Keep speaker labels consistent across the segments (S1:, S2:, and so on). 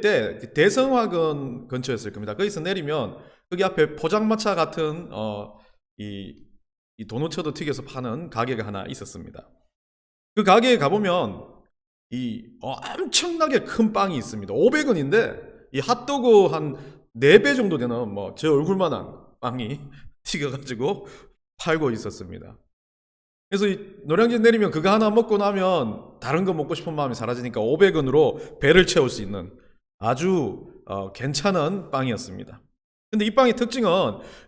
S1: 때 대성화근 근처였을 겁니다. 거기서 내리면 거기 앞에 포장마차 같은 이 도너츠도 튀겨서 파는 가게가 하나 있었습니다. 그 가게에 가보면 이 엄청나게 큰 빵이 있습니다. 500원인데 이 핫도그 한 4배 정도 되는 뭐 제 얼굴만한 빵이 튀겨가지고 팔고 있었습니다. 그래서 이 노량진 내리면 그거 하나 먹고 나면 다른 거 먹고 싶은 마음이 사라지니까 500원으로 배를 채울 수 있는 아주 괜찮은 빵이었습니다. 근데 이 빵의 특징은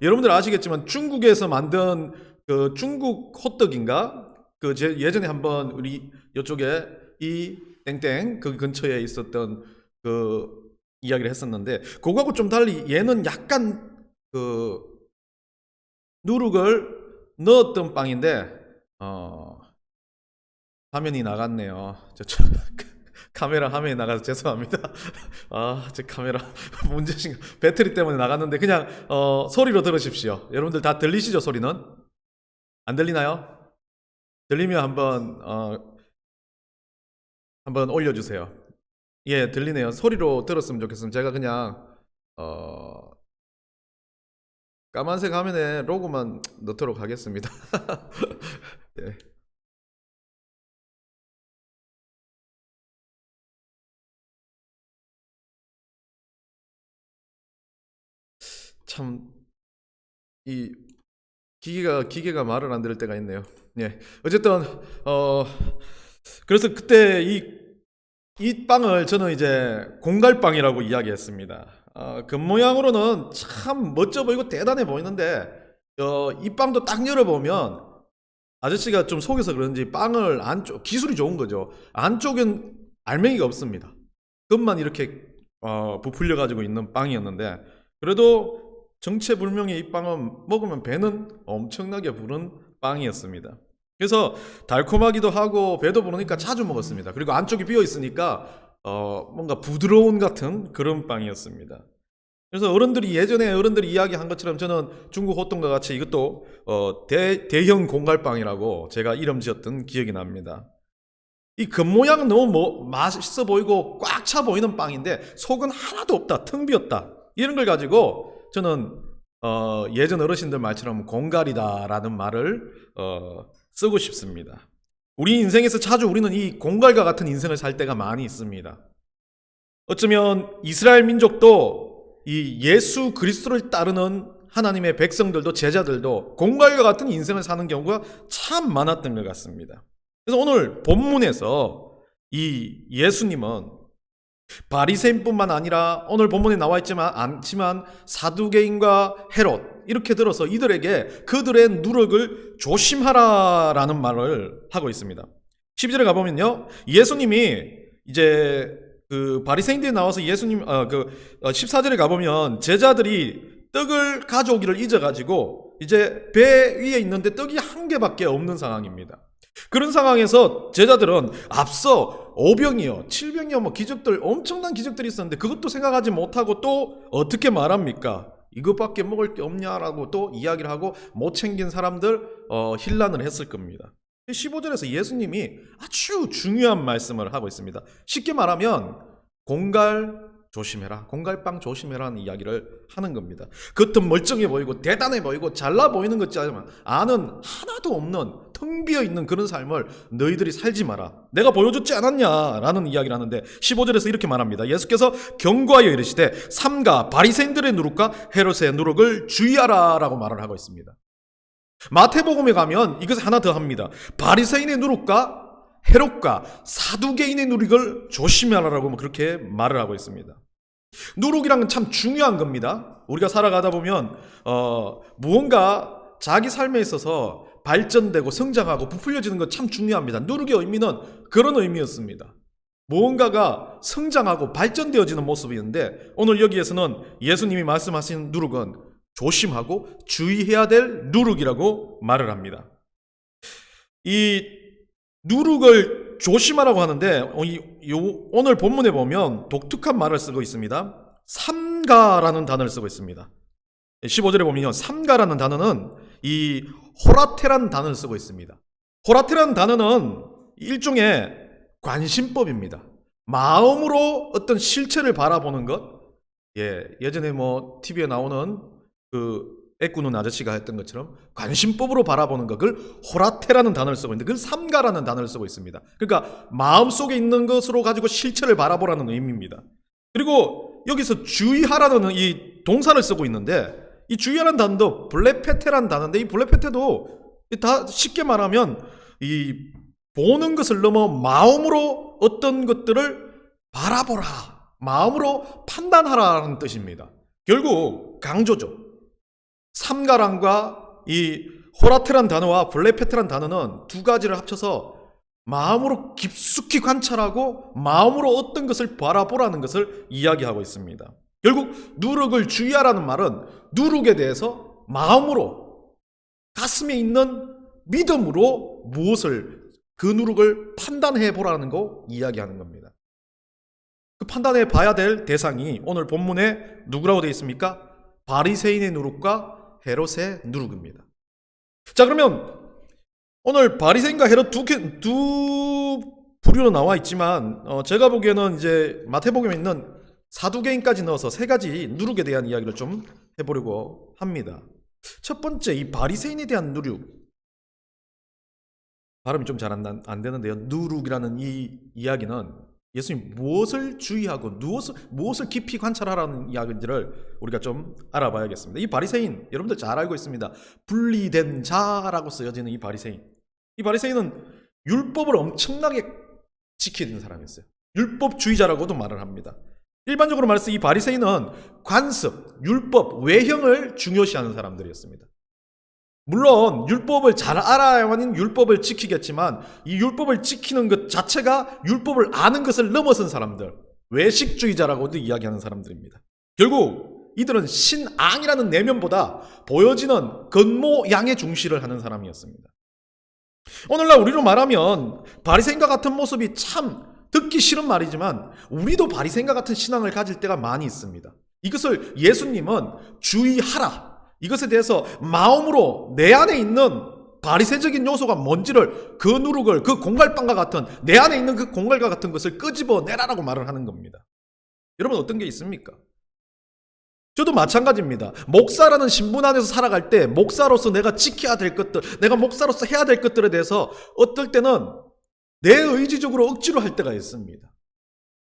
S1: 여러분들 아시겠지만 중국에서 만든 그 중국 호떡인가? 그 예전에 한번 우리 이쪽에 이 땡땡 그 근처에 있었던 그 이야기를 했었는데 그거하고 좀 달리 얘는 약간 그 누룩을 넣었던 빵인데 화면이 나갔네요. 카메라 화면이 나가서 죄송합니다. 제 카메라 문제신가? 배터리 때문에 나갔는데 그냥 소리로 들으십시오. 여러분들 다 들리시죠? 소리는? 안 들리나요? 들리면 한번 올려주세요. 예, 들리네요. 소리로 들었으면 좋겠습니다. 제가 그냥 까만색 화면에 로고만 넣도록 하겠습니다. 예. 참, 이 기계가 말을 안 들을 때가 있네요. 예. 어쨌든, 그래서 그때 이 빵을 저는 이제 공갈빵이라고 이야기했습니다. 겉모양으로는 참 멋져 보이고 대단해 보이는데, 이 빵도 딱 열어보면, 아저씨가 좀 속여서 그런지 빵을 기술이 좋은 거죠. 안쪽엔 알맹이가 없습니다. 겉만 이렇게 부풀려 가지고 있는 빵이었는데, 그래도 정체불명의 이 빵은 먹으면 배는 엄청나게 부른 빵이었습니다. 그래서 달콤하기도 하고 배도 부르니까 자주 먹었습니다. 그리고 안쪽이 비어 있으니까 뭔가 부드러운 같은 그런 빵이었습니다. 그래서 예전에 어른들이 이야기한 것처럼 저는 중국 호떡과 같이 이것도 대형 공갈빵이라고 제가 이름 지었던 기억이 납니다. 이 겉모양은 너무 맛있어 보이고 꽉 차 보이는 빵인데 속은 하나도 없다, 텅 비었다, 이런 걸 가지고 저는 예전 어르신들 말처럼 공갈이다라는 말을 쓰고 싶습니다. 우리 인생에서 자주 우리는 이 공갈과 같은 인생을 살 때가 많이 있습니다. 어쩌면 이스라엘 민족도 이 예수 그리스도를 따르는 하나님의 백성들도 제자들도 공갈과 같은 인생을 사는 경우가 참 많았던 것 같습니다. 그래서 오늘 본문에서 이 예수님은 바리새인뿐만 아니라 오늘 본문에 나와 않지만 사두개인과 헤롯 이렇게 들어서 이들에게 그들의 누룩을 조심하라라는 말을 하고 있습니다. 12절에 가보면요, 예수님이 이제 그 바리새인들이 나와서 예수님 14절에 가보면 제자들이 떡을 가져오기를 잊어가지고 이제 배 위에 있는데 떡이 한 개밖에 없는 상황입니다. 그런 상황에서 제자들은 앞서 5병이요 7병이요 뭐 기적들, 엄청난 기적들이 있었는데 그것도 생각하지 못하고 또 어떻게 말합니까? 이것밖에 먹을 게 없냐라고 또 이야기를 하고 못 챙긴 사람들 힐난을 했을 겁니다. 15절에서 예수님이 아주 중요한 말씀을 하고 있습니다. 쉽게 말하면 공갈 조심해라, 공갈빵 조심해라는 이야기를 하는 겁니다. 겉은 멀쩡해 보이고 대단해 보이고 잘나 보이는 것 같지만 안은 하나도 없는 텅 비어 있는 그런 삶을 너희들이 살지 마라, 내가 보여줬지 않았냐라는 이야기를 하는데 15절에서 이렇게 말합니다. 예수께서 경고하여 이르시되 삼가 바리새인들의 누룩과 헤롯의 누룩을 주의하라 라고 말을 하고 있습니다. 마태복음에 가면 이것을 하나 더 합니다. 바리새인의 누룩과 헤롯과 사두개인의 누룩을 조심하라라고 그렇게 말을 하고 있습니다. 누룩이란 건 참 중요한 겁니다. 우리가 살아가다 보면 무언가 자기 삶에 있어서 발전되고 성장하고 부풀려지는 건 참 중요합니다. 누룩의 의미는 그런 의미였습니다. 무언가가 성장하고 발전되어지는 모습이었는데 오늘 여기에서는 예수님이 말씀하신 누룩은 조심하고 주의해야 될 누룩이라고 말을 합니다. 이 누룩을 조심하라고 하는데 오늘 본문에 보면 독특한 말을 쓰고 있습니다. 삼가라는 단어를 쓰고 있습니다. 15절에 보면 삼가라는 단어는 이 호라테라는 단어를 쓰고 있습니다. 호라테라는 단어는 일종의 관심법입니다. 마음으로 어떤 실체를 바라보는 것. 예전에 뭐 TV에 나오는 그 애꾸는 아저씨가 했던 것처럼 관심법으로 바라보는 것, 그걸 호라테라는 단어를 쓰고 있는데 그걸 삼가라는 단어를 쓰고 있습니다. 그러니까 마음속에 있는 것으로 가지고 실체를 바라보라는 의미입니다. 그리고 여기서 주의하라는 이 동사를 쓰고 있는데 이 주의하라는 단어도 블레페테라는 단어인데 이 블레페테도 다 쉽게 말하면 이 보는 것을 넘어 마음으로 어떤 것들을 바라보라, 마음으로 판단하라는 뜻입니다. 결국 강조죠. 삼가랑과 이 호라테란 단어와 블레페테란 단어는 두 가지를 합쳐서 마음으로 깊숙이 관찰하고 마음으로 어떤 것을 바라보라는 것을 이야기하고 있습니다. 결국 누룩을 주의하라는 말은 누룩에 대해서 마음으로 가슴에 있는 믿음으로 무엇을 그 누룩을 판단해 보라는 거 이야기하는 겁니다. 그 판단해 봐야 될 대상이 오늘 본문에 누구라고 되어 있습니까? 바리새인의 누룩과 헤롯의 누룩입니다. 자, 그러면 오늘 바리새인과 헤롯 두 부류로 나와 있지만 제가 보기에는 이제 마태복음에 있는 사두개인까지 넣어서 세 가지 누룩에 대한 이야기를 좀 해보려고 합니다. 첫 번째, 이 바리새인에 대한 누룩. 발음이 좀 잘 안 되는데요. 누룩이라는 이 이야기는 예수님 무엇을 주의하고 무엇을 깊이 관찰하라는 이야기인지를 우리가 좀 알아봐야겠습니다. 이 바리새인, 여러분들 잘 알고 있습니다. 분리된 자라고 쓰여지는 이 바리새인. 이 바리새인은 율법을 엄청나게 지키는 사람이었어요. 율법주의자라고도 말을 합니다. 일반적으로 말해서 이 바리새인은 관습, 율법, 외형을 중요시하는 사람들이었습니다. 물론 율법을 잘 알아야만 율법을 지키겠지만 이 율법을 지키는 것 자체가 율법을 아는 것을 넘어선 사람들, 외식주의자라고도 이야기하는 사람들입니다. 결국 이들은 신앙이라는 내면보다 보여지는 겉모양에 중시를 하는 사람이었습니다. 오늘날 우리로 말하면 바리새인과 같은 모습이 참 듣기 싫은 말이지만 우리도 바리새인과 같은 신앙을 가질 때가 많이 있습니다. 이것을 예수님은 주의하라, 이것에 대해서 마음으로 내 안에 있는 바리새적인 요소가 뭔지를, 그 누룩을, 그 공갈빵과 같은 내 안에 있는 그 공갈과 같은 것을 끄집어내라라고 말을 하는 겁니다. 여러분, 어떤 게 있습니까? 저도 마찬가지입니다. 목사라는 신분 안에서 살아갈 때 목사로서 내가 지켜야 될 것들, 내가 목사로서 해야 될 것들에 대해서 어떨 때는 내 의지적으로 억지로 할 때가 있습니다.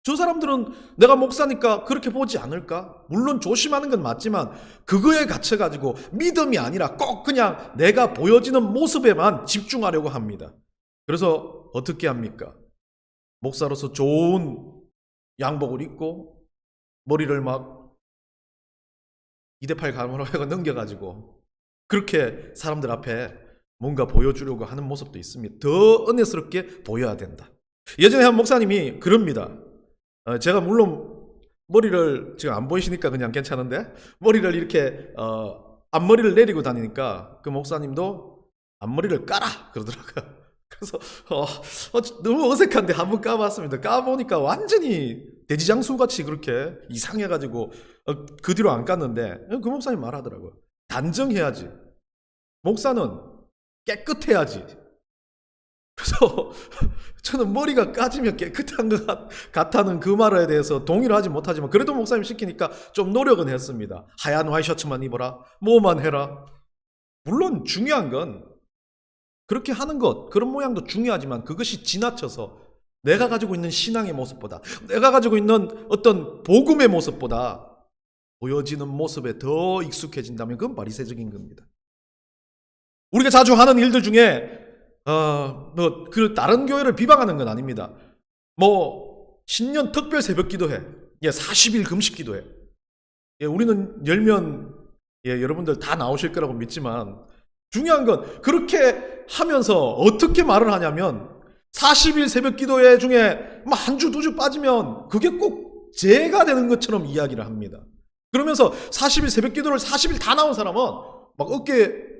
S1: 저 사람들은 내가 목사니까 그렇게 보지 않을까? 물론 조심하는 건 맞지만 그거에 갇혀가지고 믿음이 아니라 꼭 그냥 내가 보여지는 모습에만 집중하려고 합니다. 그래서 어떻게 합니까? 목사로서 좋은 양복을 입고 머리를 막 2대8 감으로 해가 넘겨가지고 그렇게 사람들 앞에 뭔가 보여주려고 하는 모습도 있습니다. 더 은혜스럽게 보여야 된다. 예전에 한 목사님이 그럽니다. 제가 물론 머리를 지금 안 보이시니까 그냥 괜찮은데 머리를 이렇게 앞머리를 내리고 다니니까 그 목사님도 앞머리를 까라 그러더라고요. 그래서 너무 어색한데 한번 까봤습니다. 까보니까 완전히 대지장수같이 그렇게 이상해가지고 그 뒤로 안 깠는데 그 목사님 말하더라고요. 단정해야지. 목사는 깨끗해야지. 그래서 저는 머리가 까지면 깨끗한 것 같다는 그 말에 대해서 동의를 하지 못하지만 그래도 목사님 시키니까 좀 노력은 했습니다. 하얀 와이셔츠만 입어라, 뭐만 해라. 물론 중요한 건 그렇게 하는 것, 그런 모양도 중요하지만 그것이 지나쳐서 내가 가지고 있는 신앙의 모습보다, 내가 가지고 있는 어떤 복음의 모습보다 보여지는 모습에 더 익숙해진다면 그건 바리새적인 겁니다. 우리가 자주 하는 일들 중에 그 다른 교회를 비방하는 건 아닙니다. 신년 특별 새벽 기도회, 40일 금식 기도회. 우리는 열면 여러분들 다 나오실 거라고 믿지만 중요한 건 그렇게 하면서 어떻게 말을 하냐면 40일 새벽 기도회 중에 한 주, 2주 빠지면 그게 꼭 죄가 되는 것처럼 이야기를 합니다. 그러면서 40일 새벽 기도를 40일 다 나온 사람은 막 어깨에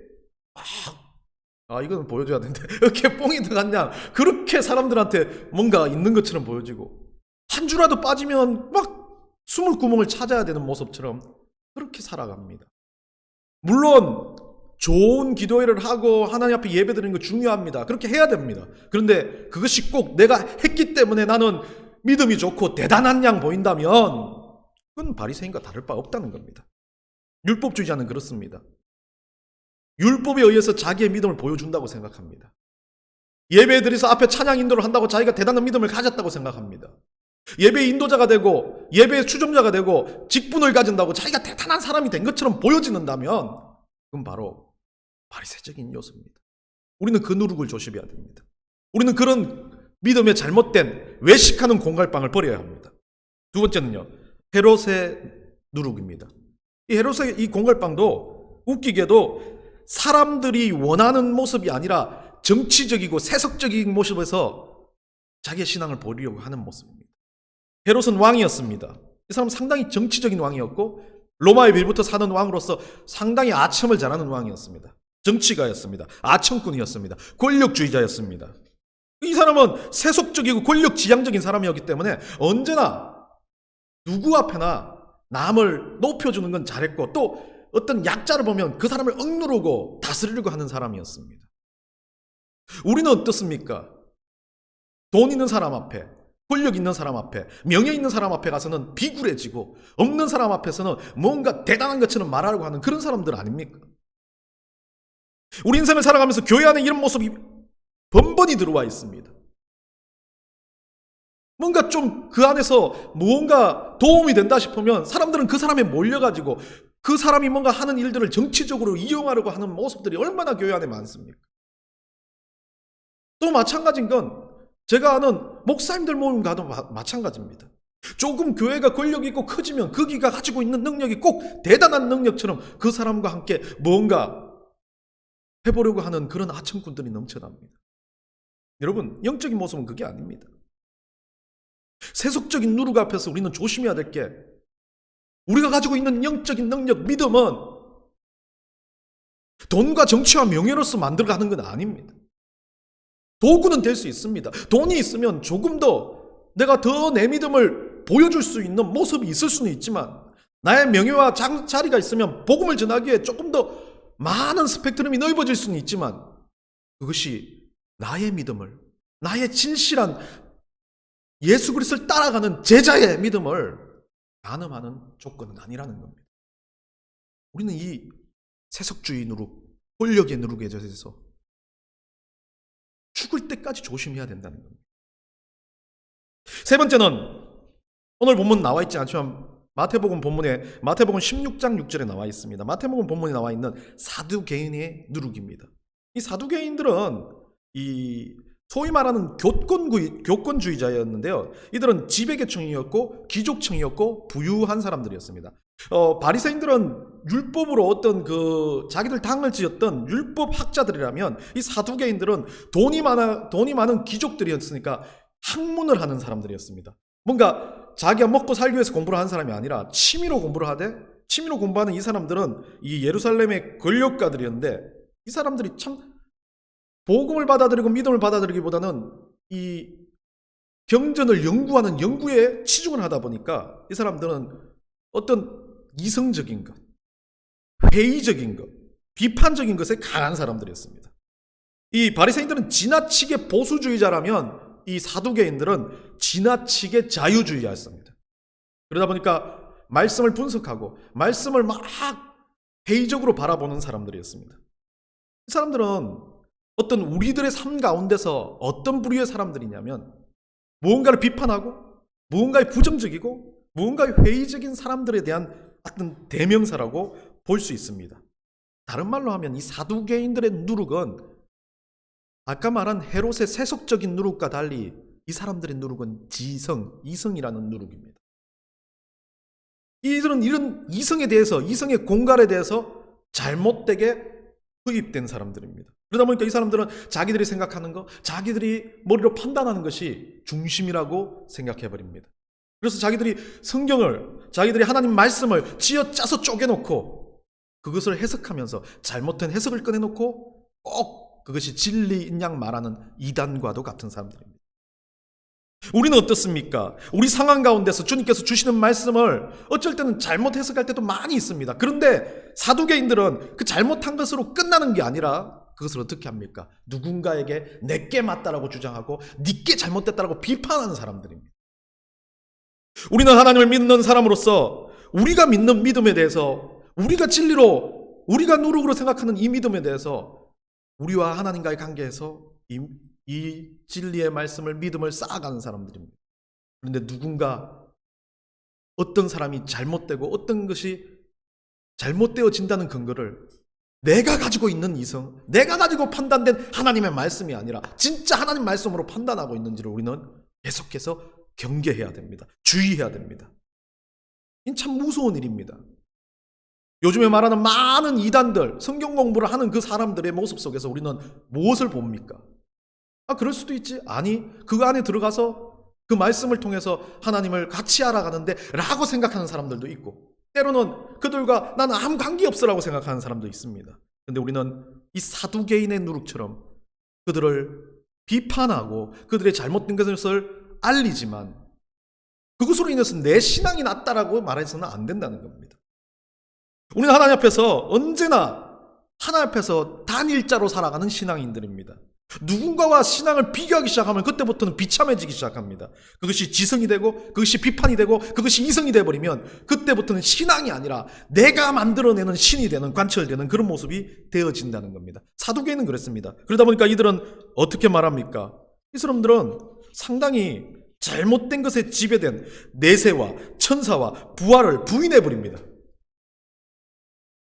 S1: 이건 보여줘야 되는데 어깨 뽕이 들어갔냐, 그렇게 사람들한테 뭔가 있는 것처럼 보여지고 한 주라도 빠지면 막 숨을 구멍을 찾아야 되는 모습처럼 그렇게 살아갑니다. 물론 좋은 기도회를 하고 하나님 앞에 예배드리는 거 중요합니다. 그렇게 해야 됩니다. 그런데 그것이 꼭 내가 했기 때문에 나는 믿음이 좋고 대단한 양 보인다면 그건 바리새인과 다를 바 없다는 겁니다. 율법주의자는 그렇습니다. 율법에 의해서 자기의 믿음을 보여준다고 생각합니다. 예배에 들여서 앞에 찬양 인도를 한다고 자기가 대단한 믿음을 가졌다고 생각합니다. 예배 인도자가 되고 예배의 추종자가 되고 직분을 가진다고 자기가 대단한 사람이 된 것처럼 보여지는다면 그건 바로 바리새적인 요소입니다. 우리는 그 누룩을 조심해야 됩니다. 우리는 그런 믿음의 잘못된 외식하는 공갈빵을 버려야 합니다. 두 번째는요, 헤롯의 누룩입니다. 이 헤롯의 이 공갈빵도 웃기게도 사람들이 원하는 모습이 아니라 정치적이고 세속적인 모습에서 자기의 신앙을 보이려고 하는 모습입니다. 헤롯은 왕이었습니다. 이 사람은 상당히 정치적인 왕이었고 로마의 빌부터 사는 왕으로서 상당히 아첨을 잘하는 왕이었습니다. 정치가였습니다. 아첨꾼이었습니다. 권력주의자였습니다. 이 사람은 세속적이고 권력지향적인 사람이었기 때문에 언제나 누구 앞에나 남을 높여주는 건 잘했고 또 어떤 약자를 보면 그 사람을 억누르고 다스리려고 하는 사람이었습니다. 우리는 어떻습니까? 돈 있는 사람 앞에, 권력 있는 사람 앞에, 명예 있는 사람 앞에 가서는 비굴해지고 없는 사람 앞에서는 뭔가 대단한 것처럼 말하려고 하는 그런 사람들 아닙니까? 우리 인생을 살아가면서 교회 안에 이런 모습이 번번이 들어와 있습니다. 뭔가 좀 그 안에서 무언가 도움이 된다 싶으면 사람들은 그 사람에 몰려가지고 그 사람이 뭔가 하는 일들을 정치적으로 이용하려고 하는 모습들이 얼마나 교회 안에 많습니까? 또 마찬가지인 건 제가 아는 목사님들 모임 가도 마찬가지입니다. 조금 교회가 권력이 있고 커지면 거기가 가지고 있는 능력이 꼭 대단한 능력처럼 그 사람과 함께 뭔가 해보려고 하는 그런 아첨꾼들이 넘쳐납니다. 여러분, 영적인 모습은 그게 아닙니다. 세속적인 누룩 앞에서 우리는 조심해야 될 게 우리가 가지고 있는 영적인 능력, 믿음은 돈과 정치와 명예로서 만들어가는 건 아닙니다. 도구는 될 수 있습니다. 돈이 있으면 조금 더 내가 더 내 믿음을 보여줄 수 있는 모습이 있을 수는 있지만 나의 명예와 자리가 있으면 복음을 전하기에 조금 더 많은 스펙트럼이 넓어질 수는 있지만 그것이 나의 믿음을, 나의 진실한 예수 그리스도를 따라가는 제자의 믿음을 가늠하는 조건은 아니라는 겁니다. 우리는 이 세속주의 누룩, 권력의 누룩에 대해서 죽을 때까지 조심해야 된다는 겁니다. 세 번째는 오늘 본문 나와 있지 않지만 마태복음 본문에 마태복음 16장 6절에 나와 있습니다. 마태복음 본문에 나와 있는 사두개인의 누룩입니다. 이 사두개인들은 이 소위 말하는 교권주의자였는데요. 이들은 지배계층이었고 귀족층이었고 부유한 사람들이었습니다. 바리새인들은 율법으로 어떤 자기들 당을 지었던 율법 학자들이라면 이 사두개인들은 돈이 많은 귀족들이었으니까 학문을 하는 사람들이었습니다. 뭔가 자기가 먹고 살기 위해서 공부를 하는 사람이 아니라 취미로 공부를 하되 취미로 공부하는 이 사람들은 이 예루살렘의 권력가들이었는데 이 사람들이 참 복음을 받아들이고 믿음을 받아들이기보다는 이 경전을 연구하는 연구에 치중을 하다 보니까 이 사람들은 어떤 이성적인 것, 회의적인 것, 비판적인 것에 강한 사람들이었습니다. 이 바리새인들은 지나치게 보수주의자라면 이 사두개인들은 지나치게 자유주의자였습니다. 그러다 보니까 말씀을 분석하고 말씀을 막 회의적으로 바라보는 사람들이었습니다. 이 사람들은 어떤 우리들의 삶 가운데서 어떤 부류의 사람들이냐면 무언가를 비판하고 무언가에 부정적이고 무언가에 회의적인 사람들에 대한 어떤 대명사라고 볼 수 있습니다. 다른 말로 하면 이 사두개인들의 누룩은 아까 말한 헤롯의 세속적인 누룩과 달리 이 사람들의 누룩은 이성이라는 누룩입니다. 이들은 이런 이성에 대해서, 이성의 공갈에 대해서 잘못되게 흡입된 사람들입니다. 그러다 보니까 이 사람들은 자기들이 생각하는 것, 자기들이 머리로 판단하는 것이 중심이라고 생각해버립니다. 그래서 자기들이 성경을, 자기들이 하나님 말씀을 쥐어짜서 쪼개놓고 그것을 해석하면서 잘못된 해석을 꺼내놓고 꼭 그것이 진리인 양 말하는 이단과도 같은 사람들입니다. 우리는 어떻습니까? 우리 상황 가운데서 주님께서 주시는 말씀을 어쩔 때는 잘못 해석할 때도 많이 있습니다. 그런데 사두개인들은 그 잘못한 것으로 끝나는 게 아니라 그것을 어떻게 합니까? 누군가에게 내게 맞다라고 주장하고 니께 잘못됐다라고 비판하는 사람들입니다. 우리는 하나님을 믿는 사람으로서 우리가 믿는 믿음에 대해서, 우리가 진리로, 우리가 누룩으로 생각하는 이 믿음에 대해서 우리와 하나님과의 관계에서 이 진리의 말씀을, 믿음을 쌓아가는 사람들입니다. 그런데 누군가, 어떤 사람이 잘못되고 어떤 것이 잘못되어진다는 근거를 내가 가지고 있는 이성, 내가 가지고 판단된 하나님의 말씀이 아니라 진짜 하나님 말씀으로 판단하고 있는지를 우리는 계속해서 경계해야 됩니다. 주의해야 됩니다. 이건 참 무서운 일입니다. 요즘에 말하는 많은 이단들, 성경 공부를 하는 그 사람들의 모습 속에서 우리는 무엇을 봅니까? 그럴 수도 있지. 아니, 그 안에 들어가서 그 말씀을 통해서 하나님을 같이 알아가는데 라고 생각하는 사람들도 있고, 때로는 그들과 나는 아무 관계없어라고 생각하는 사람도 있습니다. 그런데 우리는 이 사두개인의 누룩처럼 그들을 비판하고 그들의 잘못된 것을 알리지만 그것으로 인해서 내 신앙이 낮다라고 말해서는 안 된다는 겁니다. 우리는 하나님 앞에서 언제나 하나님 앞에서 단일자로 살아가는 신앙인들입니다. 누군가와 신앙을 비교하기 시작하면 그때부터는 비참해지기 시작합니다. 그것이 지성이 되고 그것이 비판이 되고 그것이 이성이 되어버리면 그때부터는 신앙이 아니라 내가 만들어내는 신이 되는, 관철되는 그런 모습이 되어진다는 겁니다. 사두개인은 그랬습니다. 그러다 보니까 이들은 어떻게 말합니까? 이 사람들은 상당히 잘못된 것에 지배된 내세와 천사와 부활을 부인해버립니다.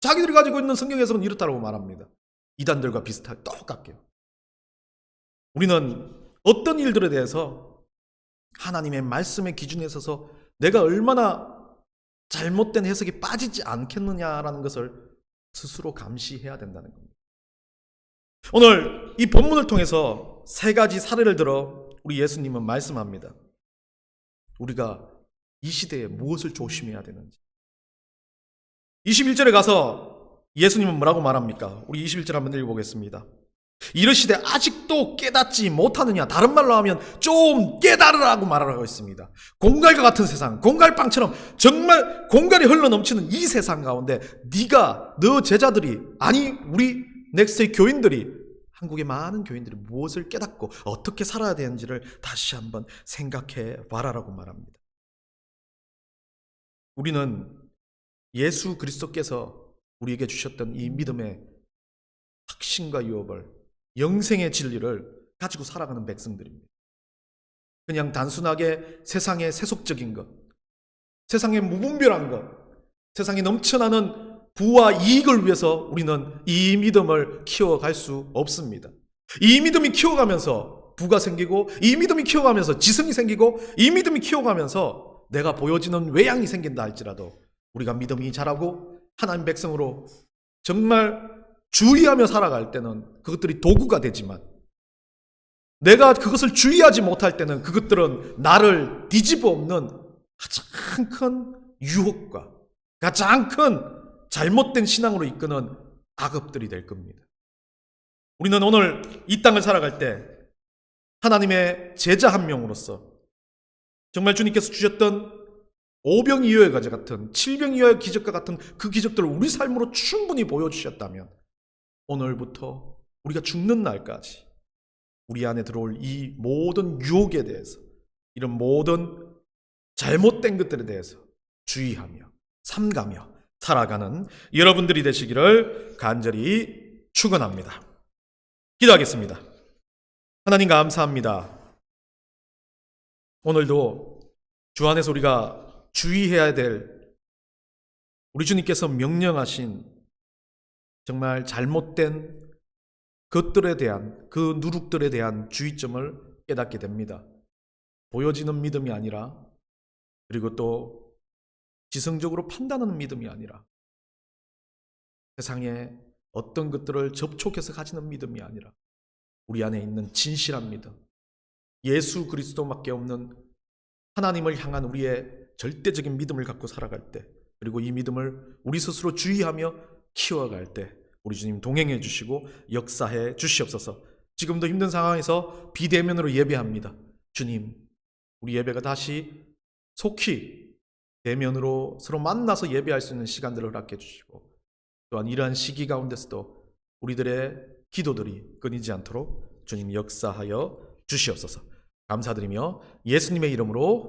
S1: 자기들이 가지고 있는 성경 해석은 이렇다고 말합니다. 이단들과 비슷하게 똑같게요. 우리는 어떤 일들에 대해서 하나님의 말씀의 기준에 서서 내가 얼마나 잘못된 해석에 빠지지 않겠느냐라는 것을 스스로 감시해야 된다는 겁니다. 오늘 이 본문을 통해서 세 가지 사례를 들어 우리 예수님은 말씀합니다. 우리가 이 시대에 무엇을 조심해야 되는지. 21절에 가서 예수님은 뭐라고 말합니까? 우리 21절 한번 읽어보겠습니다. 이르시되 아직도 깨닫지 못하느냐, 다른 말로 하면 좀 깨달으라고 말하라고 했습니다. 공갈과 같은 세상, 공갈빵처럼 정말 공갈이 흘러넘치는 이 세상 가운데 네가, 너 제자들이, 아니 우리 넥스트의 교인들이, 한국의 많은 교인들이 무엇을 깨닫고 어떻게 살아야 되는지를 다시 한번 생각해 봐라라고 말합니다. 우리는 예수 그리스도께서 우리에게 주셨던 이 믿음의 확신과 유업을, 영생의 진리를 가지고 살아가는 백성들입니다. 그냥 단순하게 세상의 세속적인 것, 세상의 무분별한 것, 세상에 넘쳐나는 부와 이익을 위해서 우리는 이 믿음을 키워갈 수 없습니다. 이 믿음이 키워가면서 부가 생기고, 이 믿음이 키워가면서 지성이 생기고, 이 믿음이 키워가면서 내가 보여지는 외양이 생긴다 할지라도 우리가 믿음이 자라고 하나님 백성으로 정말 주의하며 살아갈 때는 그것들이 도구가 되지만, 내가 그것을 주의하지 못할 때는 그것들은 나를 뒤집어 엎는 가장 큰 유혹과 가장 큰 잘못된 신앙으로 이끄는 악업들이 될 겁니다. 우리는 오늘 이 땅을 살아갈 때 하나님의 제자 한 명으로서 정말 주님께서 주셨던 오병이어의 가지 같은, 칠병이어의 기적과 같은 그 기적들을 우리 삶으로 충분히 보여주셨다면 오늘부터 우리가 죽는 날까지 우리 안에 들어올 이 모든 유혹에 대해서, 이런 모든 잘못된 것들에 대해서 주의하며 삼가며 살아가는 여러분들이 되시기를 간절히 축원합니다. 기도하겠습니다. 하나님 감사합니다. 오늘도 주 안에서 우리가 주의해야 될, 우리 주님께서 명령하신 정말 잘못된 것들에 대한, 그 누룩들에 대한 주의점을 깨닫게 됩니다. 보여지는 믿음이 아니라, 그리고 또 지성적으로 판단하는 믿음이 아니라, 세상에 어떤 것들을 접촉해서 가지는 믿음이 아니라 우리 안에 있는 진실한 믿음, 예수 그리스도밖에 없는 하나님을 향한 우리의 절대적인 믿음을 갖고 살아갈 때, 그리고 이 믿음을 우리 스스로 주의하며 키워갈 때 우리 주님 동행해 주시고 역사해 주시옵소서. 지금도 힘든 상황에서 비대면으로 예배합니다. 주님, 우리 예배가 다시 속히 대면으로 서로 만나서 예배할 수 있는 시간들을 허락해 주시고, 또한 이러한 시기 가운데서도 우리들의 기도들이 끊이지 않도록 주님 역사하여 주시옵소서. 감사드리며 예수님의 이름으로